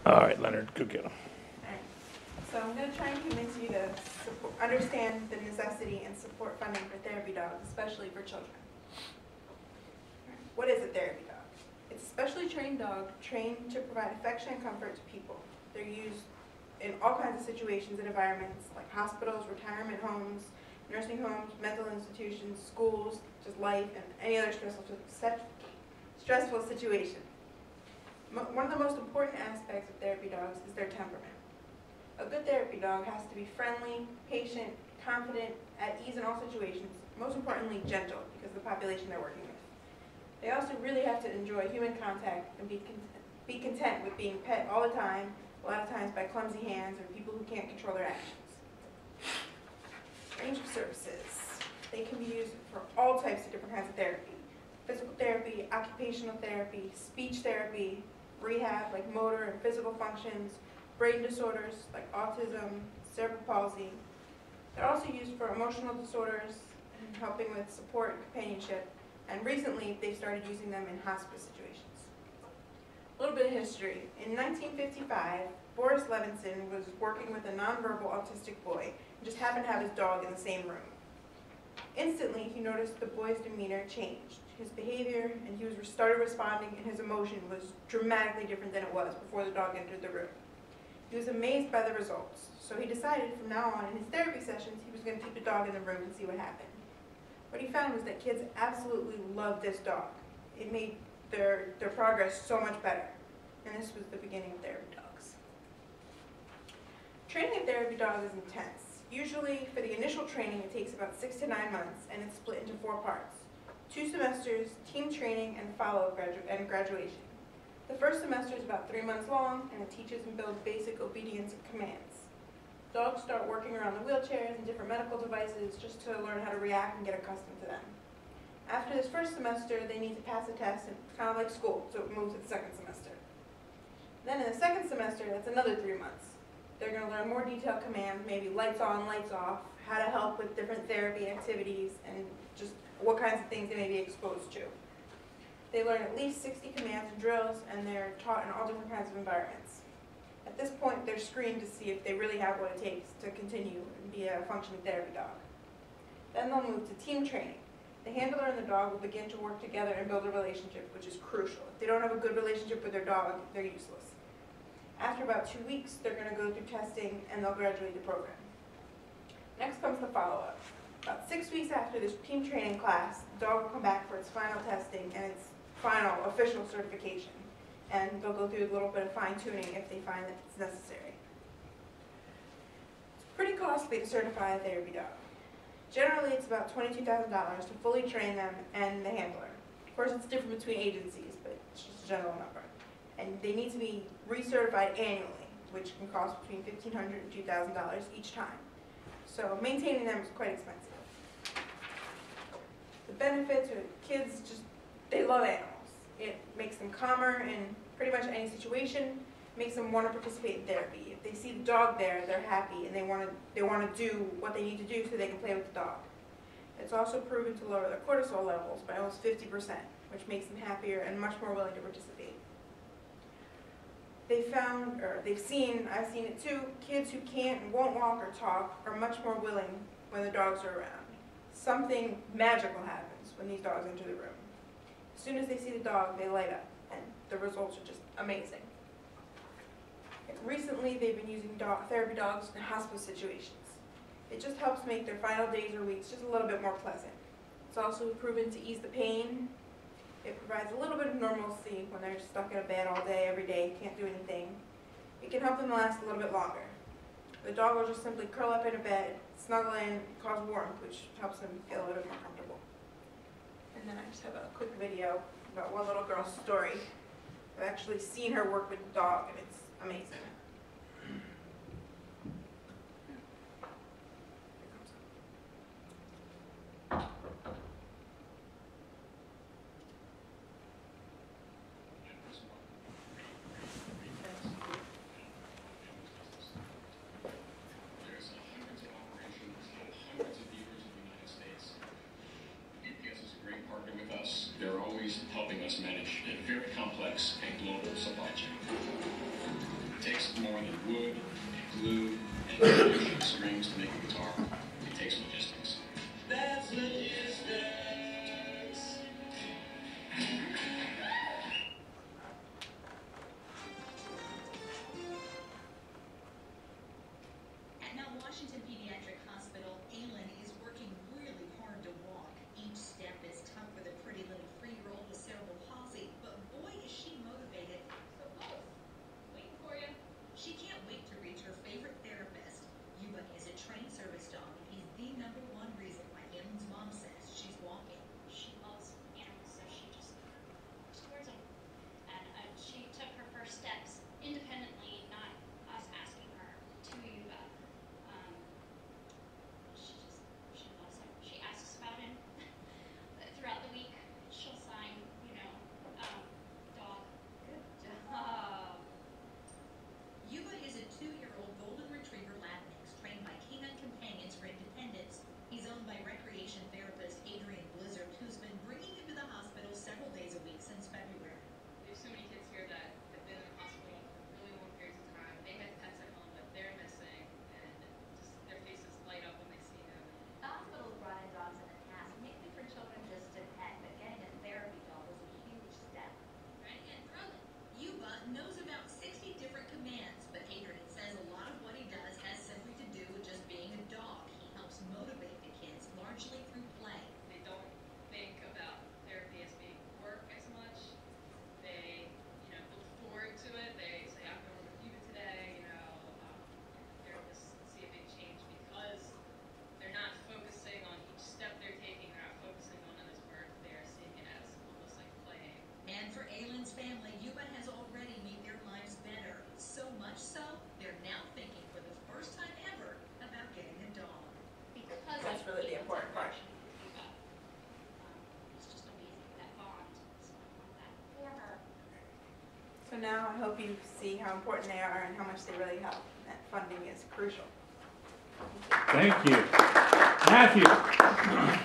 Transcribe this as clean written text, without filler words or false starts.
All right, Leonard, go get him. Alright. So I'm going to try and convince you to understand the necessity and support funding for therapy dogs, especially for children. What is a therapy dog? It's a specially trained dog trained to provide affection and comfort to people. They're used in all kinds of situations and environments like hospitals, retirement homes, nursing homes, mental institutions, schools, just life, and any other stressful situation. One of the most important aspects of therapy dogs is their temperament. A good therapy dog has to be friendly, patient, confident, at ease in all situations, most importantly gentle because of the population they're working with. They also really have to enjoy human contact and be content with being pet all the time, a lot of times by clumsy hands or people who can't control their actions. Range of services. They can be used for all types of different kinds of therapy. Physical therapy, occupational therapy, speech therapy, rehab like motor and physical functions, brain disorders like autism, cerebral palsy. They're also used for emotional disorders and helping with support and companionship. And recently, they've started using them in hospice situations. A little bit of history. In 1955, Boris Levinson was working with a nonverbal autistic boy and just happened to have his dog in the same room. Instantly, he noticed the boy's demeanor changed. His behavior, and he started responding, and his emotion was dramatically different than it was before the dog entered the room. He was amazed by the results, so he decided from now on in his therapy sessions he was going to keep the dog in the room and see what happened. What he found was that kids absolutely loved this dog. It made their progress so much better, and this was the beginning of therapy dogs. Training a therapy dog is intense. Usually, for the initial training, it takes about 6 to 9 months, and it's split into 4 parts. 2 semesters, team training, and follow-up and graduation. The first semester is about 3 months long, and it teaches and builds basic obedience and commands. Dogs start working around the wheelchairs and different medical devices just to learn how to react and get accustomed to them. After this first semester, they need to pass a test, and it's kind of like school, so it moves to the second semester. Then in the second semester, that's another 3 months. They're going to learn more detailed commands, maybe lights on, lights off, how to help with different therapy activities, and just what kinds of things they may be exposed to. They learn at least 60 commands and drills, and they're taught in all different kinds of environments. At this point, they're screened to see if they really have what it takes to continue and be a functioning therapy dog. Then they'll move to team training. The handler and the dog will begin to work together and build a relationship, which is crucial. If they don't have a good relationship with their dog, they're useless. After about 2 weeks, they're going to go through testing, and they'll graduate the program. Next comes the follow-up. About 6 weeks after this team training class, the dog will come back for its final testing and its final official certification. And they'll go through a little bit of fine-tuning if they find that it's necessary. It's pretty costly to certify a therapy dog. Generally, it's about $22,000 to fully train them and the handler. Of course, it's different between agencies, but it's just a general number. And they need to be recertified annually, which can cost between $1,500 and $2,000 each time. So maintaining them is quite expensive. The benefits are kids they love animals. It makes them calmer in pretty much any situation, makes them want to participate in therapy. If they see the dog there, they're happy and they want to do what they need to do so they can play with the dog. It's also proven to lower their cortisol levels by almost 50%, which makes them happier and much more willing to participate. I've seen it too, kids who can't and won't walk or talk are much more willing when the dogs are around. Something magical happens when these dogs enter the room. As soon as they see the dog, they light up, and the results are just amazing. Recently, they've been using therapy dogs in hospice situations. It just helps make their final days or weeks just a little bit more pleasant. It's also proven to ease the pain. It provides a little bit of normalcy when they're stuck in a bed all day, every day, can't do anything. It can help them last a little bit longer. The dog will just simply curl up in a bed, snuggle in, cause warmth, which helps them feel a little bit more comfortable. And then I just have a quick video about one little girl's story. I've actually seen her work with the dog, and it's amazing. They're always helping us manage a very complex and global supply chain. takes more than wood, glue, and resolution strings to make a guitar. It takes logistics. That's logistics. At Mount Washington Pediatric Hospital, Aylin is working really hard to walk. Each step is tough for the pretty little 3-year-old with cerebral palsy, but boy is she motivated. So close. Waiting for you. She can't wait to reach her favorite therapist. Yuba is a trained service dog, and he's the #1 reason why Aylin's mom says she's walking. She loves animals, so she just works towards them. And she took her first steps independently, not us asking her to Yuba. She loves him. She asks about him throughout the week. She'll sign, dog. Good job. Yuba is a 2-year-old golden retriever lab mix trained by Canine Companions for Independence. He's owned by recreation therapist Adrian Blizzard, who's been bringing him to the hospital several days a week since February. There's so many kids here that have been in the hospital for really long periods of time. They had pets at home that they're missing, and just their faces light up when they see him. The hospital's brought in dogs in the past, mainly for children just to pet, but getting a therapy dog was a huge step. Ready and throw it. Yuba knows about 60 different commands, but Adrian says a lot of what he does has simply to do with just being a dog. He helps motivate the kids largely through play. They don't think about therapy as being work as much. They, look forward to it. They say, I'm going with you today, therapists see a big change because they're not focusing on each step they're taking. They're not focusing on it as work. They're seeing it as almost like playing. And for Aylin's family, Yuba has already made their lives better. So much so, they're now thinking for the first time ever about getting a dog. Because That's of really the Aylin's important part. interaction with Yuba. It's just amazing, that bond. So I want that for her. So now I hope you see how important they are and how much they really help. That funding is crucial. Thank you. Matthew.